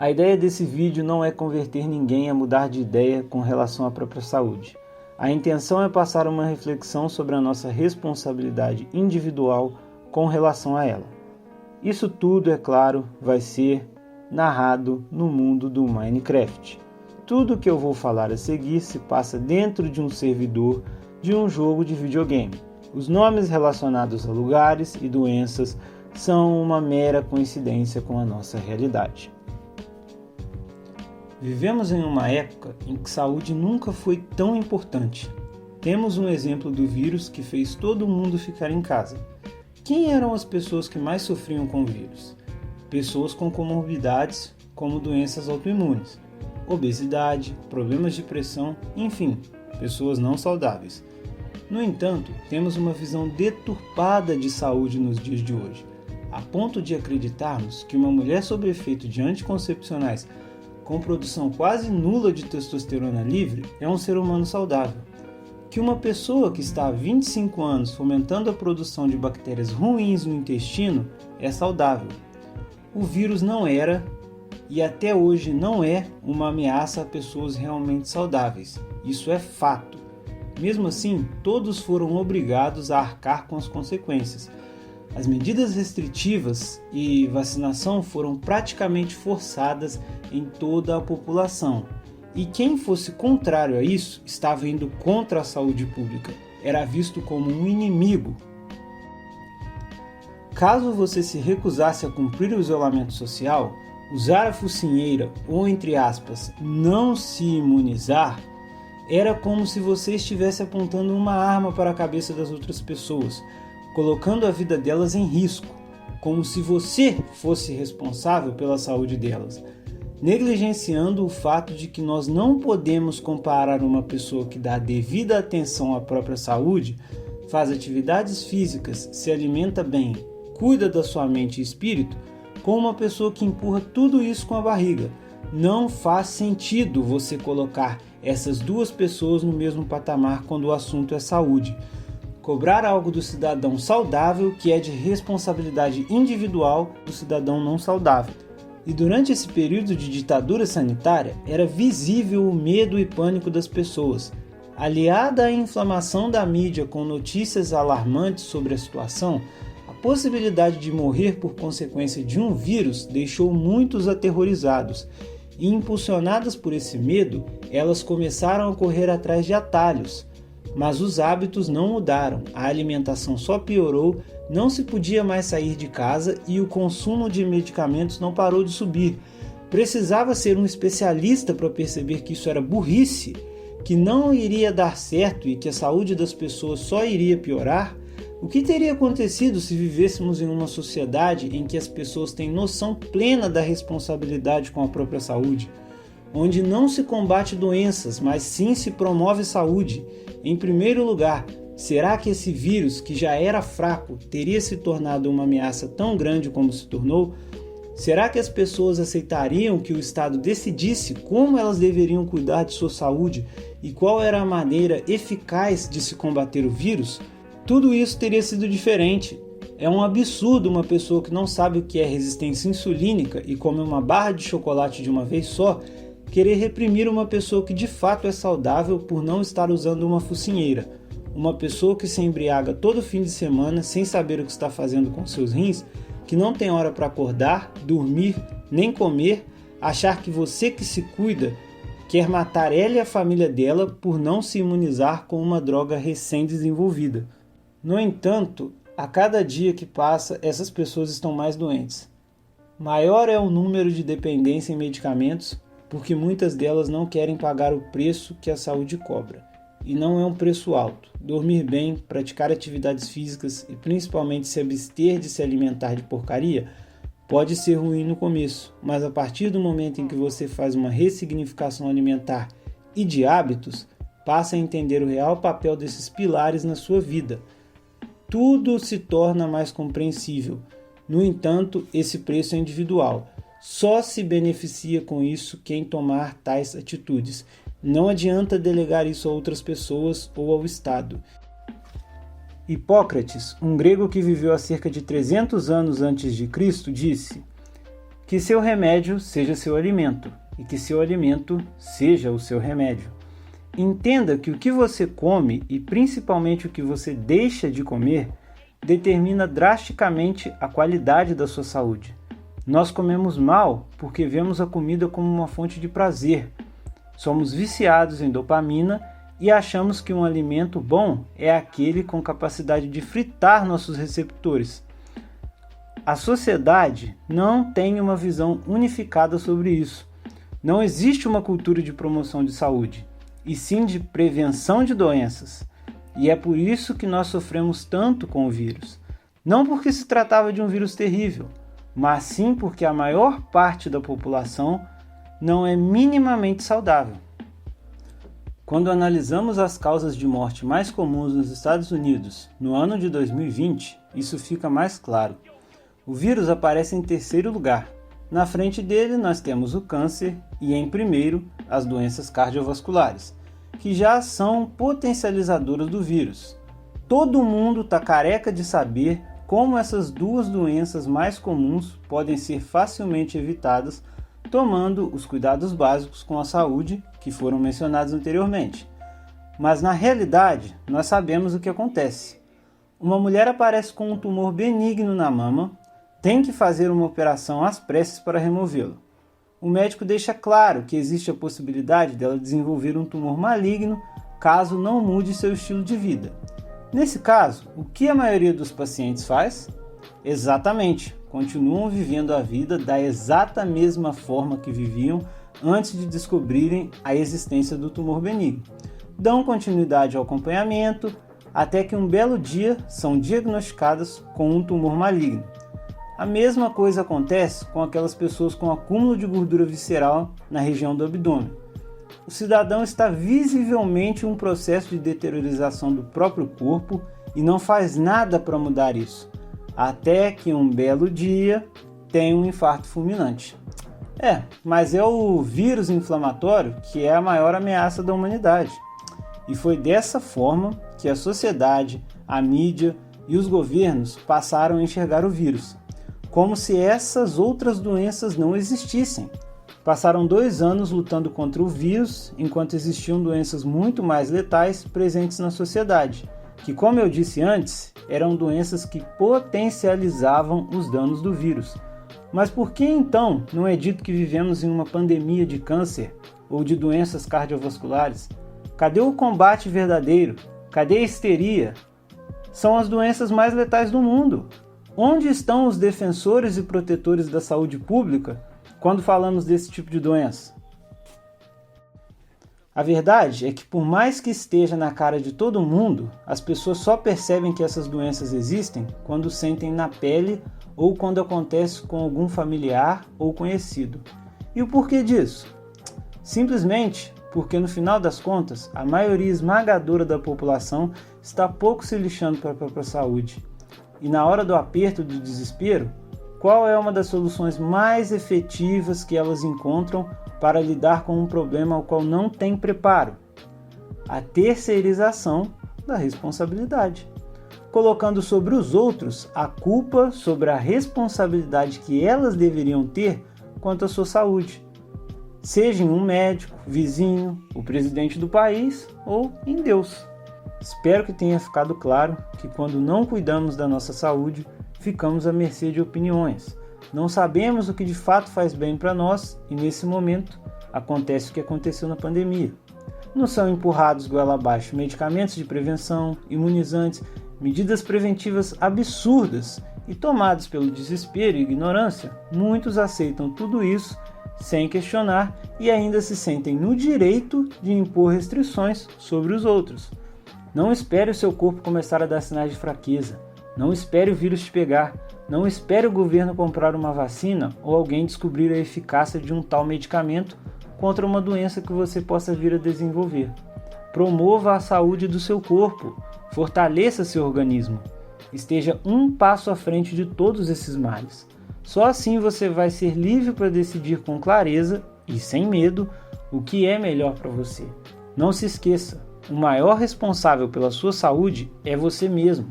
A ideia desse vídeo não é converter ninguém a mudar de ideia com relação à própria saúde. A intenção é passar uma reflexão sobre a nossa responsabilidade individual com relação a ela. Isso tudo, é claro, vai ser narrado no mundo do Minecraft. Tudo que eu vou falar a seguir se passa dentro de um servidor de um jogo de videogame. Os nomes relacionados a lugares e doenças são uma mera coincidência com a nossa realidade. Vivemos em uma época em que saúde nunca foi tão importante. Temos um exemplo do vírus que fez todo mundo ficar em casa. Quem eram as pessoas que mais sofriam com o vírus? Pessoas com comorbidades, como doenças autoimunes, obesidade, problemas de pressão, enfim, pessoas não saudáveis. No entanto, temos uma visão deturpada de saúde nos dias de hoje, a ponto de acreditarmos que uma mulher sob efeito de anticoncepcionais com produção quase nula de testosterona livre é um ser humano saudável. Que uma pessoa que está há 25 anos fomentando a produção de bactérias ruins no intestino é saudável. O vírus não era, e até hoje não é, uma ameaça a pessoas realmente saudáveis. Isso é fato. Mesmo assim, todos foram obrigados a arcar com as consequências. As medidas restritivas e vacinação foram praticamente forçadas em toda a população. E quem fosse contrário a isso estava indo contra a saúde pública. Era visto como um inimigo. Caso você se recusasse a cumprir o isolamento social, usar a focinheira ou, entre aspas, não se imunizar, era como se você estivesse apontando uma arma para a cabeça das outras pessoas, colocando a vida delas em risco, como se você fosse responsável pela saúde delas, negligenciando o fato de que nós não podemos comparar uma pessoa que dá devida atenção à própria saúde, faz atividades físicas, se alimenta bem, cuida da sua mente e espírito, com uma pessoa que empurra tudo isso com a barriga. Não faz sentido você colocar essas duas pessoas no mesmo patamar quando o assunto é saúde. Cobrar algo do cidadão saudável que é de responsabilidade individual do cidadão não saudável. E durante esse período de ditadura sanitária, era visível o medo e pânico das pessoas. Aliada à inflamação da mídia com notícias alarmantes sobre a situação, a possibilidade de morrer por consequência de um vírus deixou muitos aterrorizados. E impulsionadas por esse medo, elas começaram a correr atrás de atalhos. Mas os hábitos não mudaram, a alimentação só piorou, não se podia mais sair de casa e o consumo de medicamentos não parou de subir. Precisava ser um especialista para perceber que isso era burrice, que não iria dar certo e que a saúde das pessoas só iria piorar. O que teria acontecido se vivêssemos em uma sociedade em que as pessoas têm noção plena da responsabilidade com a própria saúde, onde não se combate doenças, mas sim se promove saúde? Em primeiro lugar, será que esse vírus, que já era fraco, teria se tornado uma ameaça tão grande como se tornou? Será que as pessoas aceitariam que o Estado decidisse como elas deveriam cuidar de sua saúde e qual era a maneira eficaz de se combater o vírus? Tudo isso teria sido diferente. É um absurdo uma pessoa que não sabe o que é resistência insulínica e come uma barra de chocolate de uma vez só querer reprimir uma pessoa que de fato é saudável por não estar usando uma focinheira. Uma pessoa que se embriaga todo fim de semana sem saber o que está fazendo com seus rins, que não tem hora para acordar, dormir, nem comer, achar que você que se cuida quer matar ela e a família dela por não se imunizar com uma droga recém-desenvolvida. No entanto, a cada dia que passa, essas pessoas estão mais doentes. Maior é o número de dependência em medicamentos, porque muitas delas não querem pagar o preço que a saúde cobra. E não é um preço alto. Dormir bem, praticar atividades físicas e principalmente se abster de se alimentar de porcaria pode ser ruim no começo, mas a partir do momento em que você faz uma ressignificação alimentar e de hábitos, passa a entender o real papel desses pilares na sua vida. Tudo se torna mais compreensível. No entanto, esse preço é individual. Só se beneficia com isso quem tomar tais atitudes. Não adianta delegar isso a outras pessoas ou ao Estado. Hipócrates, um grego que viveu há cerca de 300 anos antes de Cristo, disse: Que seu remédio seja seu alimento e que seu alimento seja o seu remédio. Entenda que o que você come e principalmente o que você deixa de comer determina drasticamente a qualidade da sua saúde. Nós comemos mal porque vemos a comida como uma fonte de prazer. Somos viciados em dopamina e achamos que um alimento bom é aquele com capacidade de fritar nossos receptores. A sociedade não tem uma visão unificada sobre isso. Não existe uma cultura de promoção de saúde, e sim de prevenção de doenças. E é por isso que nós sofremos tanto com o vírus. Não porque se tratava de um vírus terrível, mas sim porque a maior parte da população não é minimamente saudável. Quando analisamos as causas de morte mais comuns nos Estados Unidos no ano de 2020, isso fica mais claro. O vírus aparece em terceiro lugar. Na frente dele nós temos o câncer e em primeiro as doenças cardiovasculares, que já são potencializadoras do vírus. Todo mundo está careca de saber como essas duas doenças mais comuns podem ser facilmente evitadas tomando os cuidados básicos com a saúde que foram mencionados anteriormente. Mas na realidade, nós sabemos o que acontece. Uma mulher aparece com um tumor benigno na mama, tem que fazer uma operação às pressas para removê-lo. O médico deixa claro que existe a possibilidade dela desenvolver um tumor maligno caso não mude seu estilo de vida. Nesse caso, o que a maioria dos pacientes faz? Exatamente, continuam vivendo a vida da exata mesma forma que viviam antes de descobrirem a existência do tumor benigno. Dão continuidade ao acompanhamento até que um belo dia são diagnosticadas com um tumor maligno. A mesma coisa acontece com aquelas pessoas com acúmulo de gordura visceral na região do abdômen. O cidadão está visivelmente em um processo de deteriorização do próprio corpo e não faz nada para mudar isso, até que um belo dia tem um infarto fulminante. Mas é o vírus inflamatório que é a maior ameaça da humanidade. E foi dessa forma que a sociedade, a mídia e os governos passaram a enxergar o vírus, como se essas outras doenças não existissem. Passaram 2 anos lutando contra o vírus, enquanto existiam doenças muito mais letais presentes na sociedade, que, como eu disse antes, eram doenças que potencializavam os danos do vírus. Mas por que então não é dito que vivemos em uma pandemia de câncer ou de doenças cardiovasculares? Cadê o combate verdadeiro? Cadê a histeria? São as doenças mais letais do mundo. Onde estão os defensores e protetores da saúde pública quando falamos desse tipo de doença? A verdade é que, por mais que esteja na cara de todo mundo, as pessoas só percebem que essas doenças existem quando sentem na pele ou quando acontece com algum familiar ou conhecido. E o porquê disso? Simplesmente porque, no final das contas, a maioria esmagadora da população está pouco se lixando para a própria saúde. E na hora do aperto, do desespero, qual é uma das soluções mais efetivas que elas encontram para lidar com um problema ao qual não tem preparo? A terceirização da responsabilidade, colocando sobre os outros a culpa sobre a responsabilidade que elas deveriam ter quanto à sua saúde, seja em um médico, vizinho, o presidente do país ou em Deus. Espero que tenha ficado claro que quando não cuidamos da nossa saúde, ficamos à mercê de opiniões. Não sabemos o que de fato faz bem para nós e nesse momento acontece o que aconteceu na pandemia. Nos são empurrados goela abaixo medicamentos de prevenção, imunizantes, medidas preventivas absurdas e tomados pelo desespero e ignorância, muitos aceitam tudo isso sem questionar e ainda se sentem no direito de impor restrições sobre os outros. Não espere o seu corpo começar a dar sinais de fraqueza. Não espere o vírus te pegar. Não espere o governo comprar uma vacina ou alguém descobrir a eficácia de um tal medicamento contra uma doença que você possa vir a desenvolver. Promova a saúde do seu corpo. Fortaleça seu organismo. Esteja um passo à frente de todos esses males. Só assim você vai ser livre para decidir com clareza e sem medo o que é melhor para você. Não se esqueça, o maior responsável pela sua saúde é você mesmo.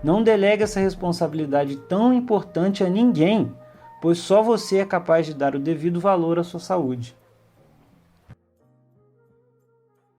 Não delegue essa responsabilidade tão importante a ninguém, pois só você é capaz de dar o devido valor à sua saúde.